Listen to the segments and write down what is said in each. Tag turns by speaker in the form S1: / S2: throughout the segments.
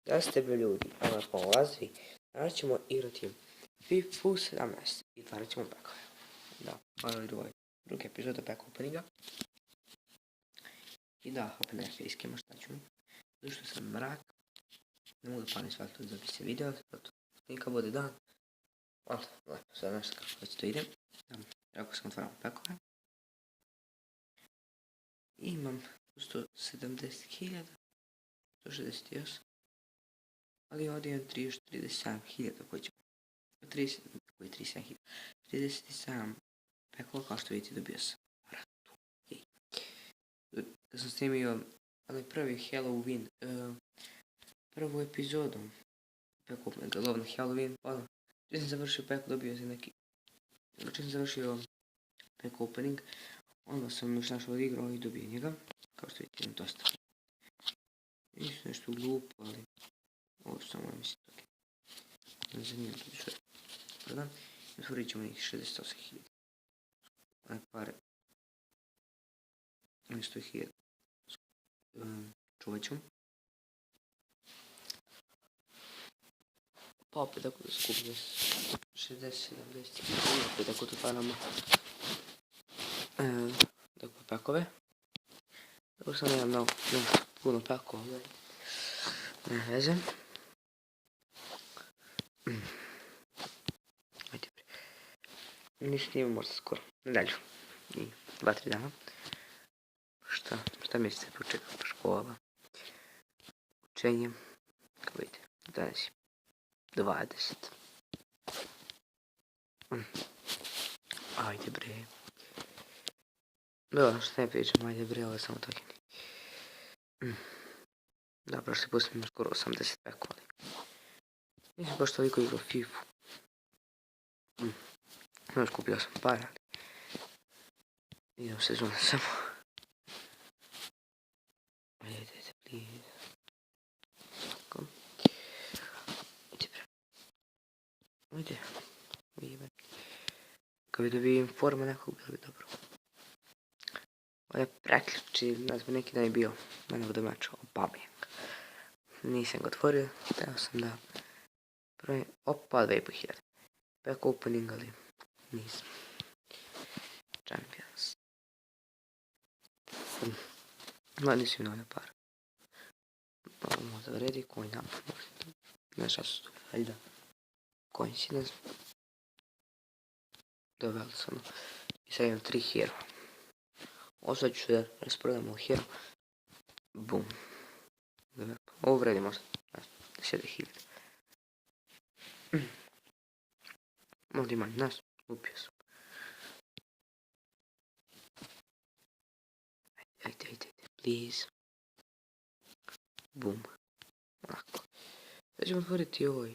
S1: Da ste bi ljudi, a na polazvi, danas ćemo igrati Fifa 17 i otvarat ćemo pekove. Da, ovo je druga epizoda pack openinga. I da, opet neke iskema šta ću. Zato što sam mrak, ne mogu da palim svatko da bi se video, zato snimka bude dan. Onda, lepo, sad nešto kako već to ide. Ako sam otvaramo pekove. Imam 170.000, 168. Ali ovdje je 37.000 koji ćemo. 37.000. 37 pekova, kao što vidite, dobio sam ratu. Da sam snimio onaj prvi Halloween, prvu epizodu peku, lov na Halloween, ono, čim sam završio peku, dobio sam neki, čim sam završio peku opening, onda sam još našao odigrao i dobio njega, kao što vidite, imam dosta. Nisu nešto glupo, ali ovo samo je mislim toke. Ne zanimljivo to više. Pardon, otvorit ćemo nekih 68.000. One pare. One 100.000. Čuvat ćemo. Pa opet ako da skupim 60, 70, opet ako to otvaramo dakle pekove. Tako sam nemam mnogo, puno pekova, ne veze. Ajde bre. Nisam imao možda skoro, dalje. I 2-3 dana. Šta mislite počekam po škola? Učenje, kako vidite, danas je 20. Ajde bre. Bilo što ne pričam, ajde bre, ovo je samo tokeni. Da, prošli put sam imao skoro 80 pekova. Nisam baš toliko igrao Fifu. Još kupio sam par, ali idem sezona samo. Ajde, please. Tako. Ajde bre. Ajde. Ujebe. Kad bi dobio informa nekog, bilo bi dobro. Ovo je preključi, ne znam, neki dan je bio mene da meča o Babijang. Nisam ga otvorio, teo sam da prvi, opa, 2.500. Pack opening, ali nisam. Champions. No, nisam imao par. Ovo možda vredi, coin up, možda. Ne šta su tu, valjda. Coincidence. Doveli sam. I sad imam 3 hero. Osad ću da rasprodam u hero. Bum. Ovo vredi možda 10.000. Možda ima nas, upio sam. Ajde, please. Bum. Ovako. Sad ćemo otvoriti ovaj.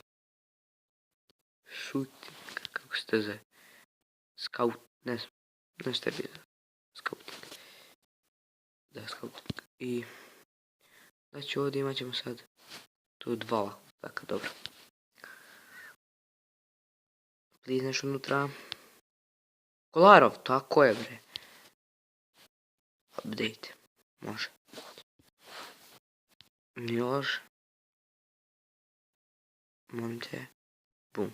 S1: Shooting, kako se to zove. Scout, ne znam. Nešto je bilo. Scouting. Da, scouting. I znači ovdje imat ćemo sad tu 2 tako dobro. Please nešto unutra. Kolarov, tako je bre. Update. Može. Nije loš. Molim te. Bum.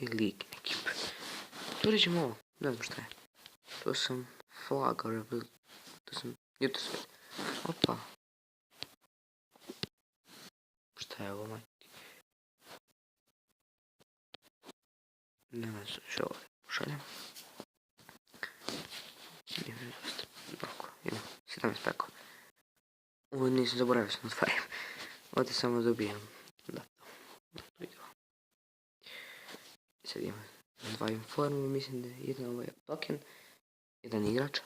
S1: I lik neki. Otvorit ćemo ovo. Ne znam šta je. To sam flagor. To sam jutro sve. Opa. Šta je ovo, majke? Ne znam što ovdje pošaljem. Ima dosta. Ovako, ima 17 pekova. Ovo nisam zaboravio sam otvarim. Ovdje samo dobijam. Da, to ide ovo. Sad imam 2 informa, mislim da je jedan ovaj token. Jedan igrač.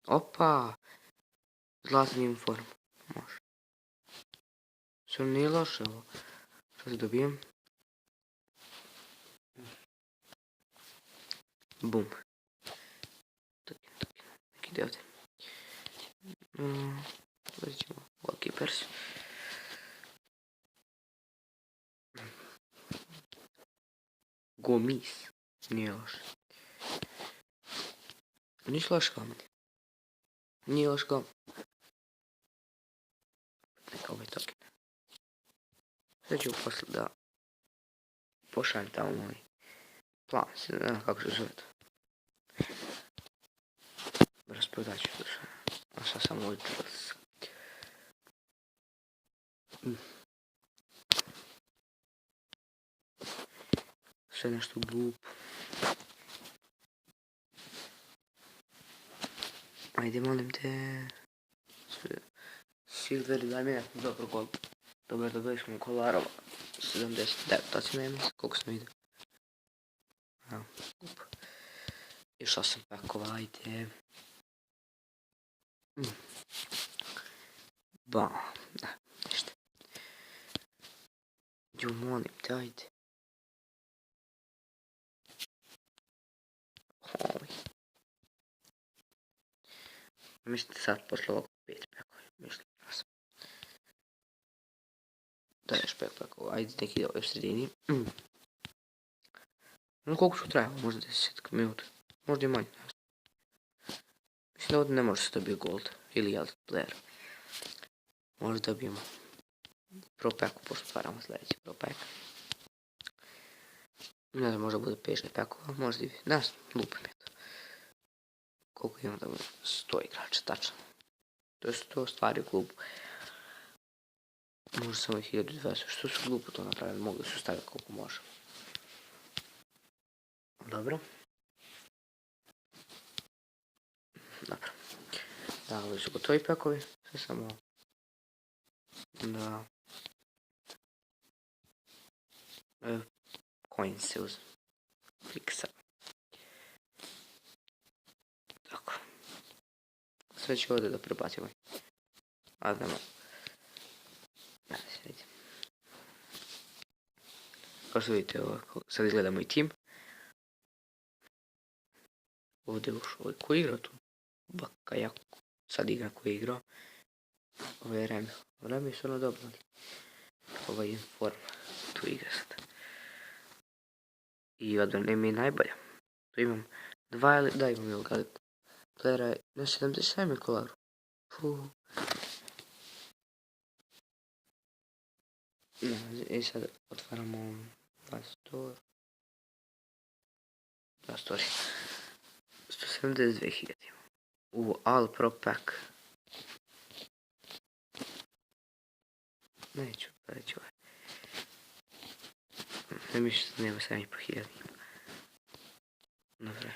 S1: Opa! Zlatan inform. Može. Sve nije loše ovo. Što se dobijem? Bum. Token. Neki ide ovdje. Ovdje ćemo Wallkeepers. Gomis. Nije loše. Nisu loše kao meni. Nije loše kao. Neka ovaj token. Sad ću poslije da pošaljem tamo moj plan, ne znam kako se zove to. Rasprodat ću to sve. A sad sam moj džels. Sve nešto glupo. Ajde, molim te. Silveri, daj mi nekog dobro gol. Dobar, dobili smo Kolarova. 79, tačno nema se, koliko sam vidio. Evo, glupo. Još 8 pakova, ajde. Ba, ne, ništa. Jo, molim te, ajde. Oj. Mislite sad posle ovog 5 pakova, mislim da sam. Da, još 5 pakova, ajde neki da u sredini. No, koliko ću trajalo, možda 10 minuta, možda i manje. Mislim da ovdje ne može se dobiti gold ili elite player. Možda dobijemo pro packu, pošto stvaramo sljedeći pro pack. Ne znam, možda bude 5-6 packova, možda i ne znam, lupim je to. Koliko imamo da bude 100 igrača, tačno. To je 100 stvari u klubu. Možda samo 1200, što su glupo to napravili, mogli su staviti koliko može. Dobro. Dobro. Da, ovi su gotovi pakovi, sve samo da coin se uz fiksa. Tako. Sve ću ovdje da prebacimo. A da malo. Ne se vidi. Kao što vidite ovako, sad izgledamo i tim. Ovdje je ušao ovaj koji igra tu. Baka jako. Sad igra koji je igrao. Ovo je Remi. Remi je stvarno dobro. Ovo je inform. Tu igra sad. I odbrana mi je najbolja. Tu imam dva ili... Da, imam ovog ali... Playera je na 77 kolaru. Fuuu. I sad otvaramo store. Da, story. 172.000 imam. All pro pack. Neću, reći ovaj. Ne mišljam da nema 7.500. Dobre.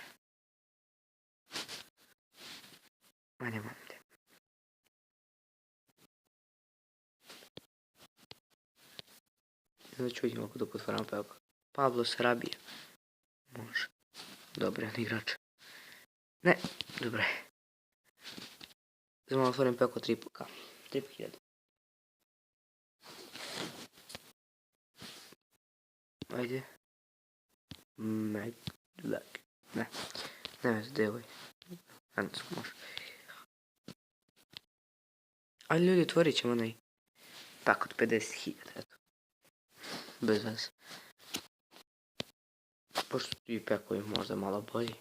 S1: Ajde, mam te. Onda ću vidjeti ovako dok otvaram pevka. Pablo Sarabija. Može. Dobar je igrač. Ne, dobro je. Znamo otvorim pevko 3.500. 3.500. Ajde. Ne. Ne znam gdje je ovaj. Francusku može. Ali ljudi, otvorit ćemo onaj pak od 50.000, eto. Bez vas. Pošto ti pekovi možda malo bolji.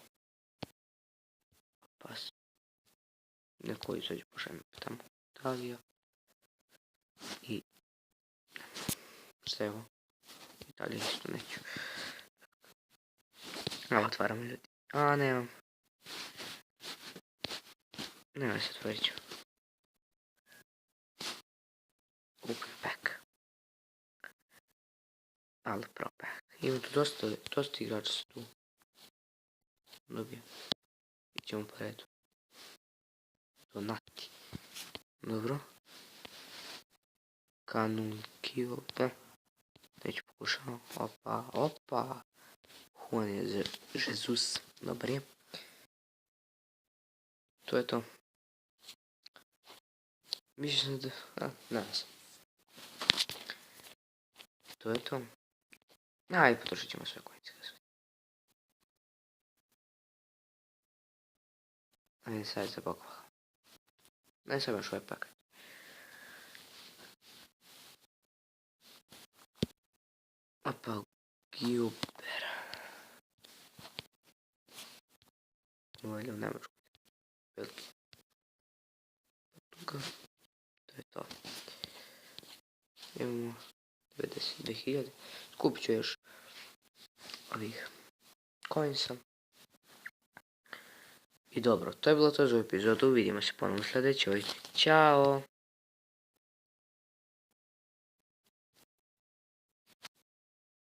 S1: Pas. Neko izađe pošaljemo tamo. Italija. I... Šta je ovo? Italija isto neću. Evo otvaramo ljudi. A, nemam. Nema se otvorit ću. Open pack. All pro pack. Ima tu dosta igrača se tu. Dobije. Ićemo po redu. Donati. Dobro. Kanun Kyoto. Već pokušamo. Opa. Juan je Jesus. Dobar je. To je to. Mislim da... ne znam. To je to. Ajde, potrošit ćemo sve kojnice. Ajde, sad za pokvala. Ne sam još ovaj paket. Opa, Gilber. Ovo je u Nemačku. Veliki. To je to. Imamo 22.000. Skupit ću još ovih coinsa. I dobro, to je bilo to za epizodu. Vidimo se ponovno u sljedećoj. Ćao!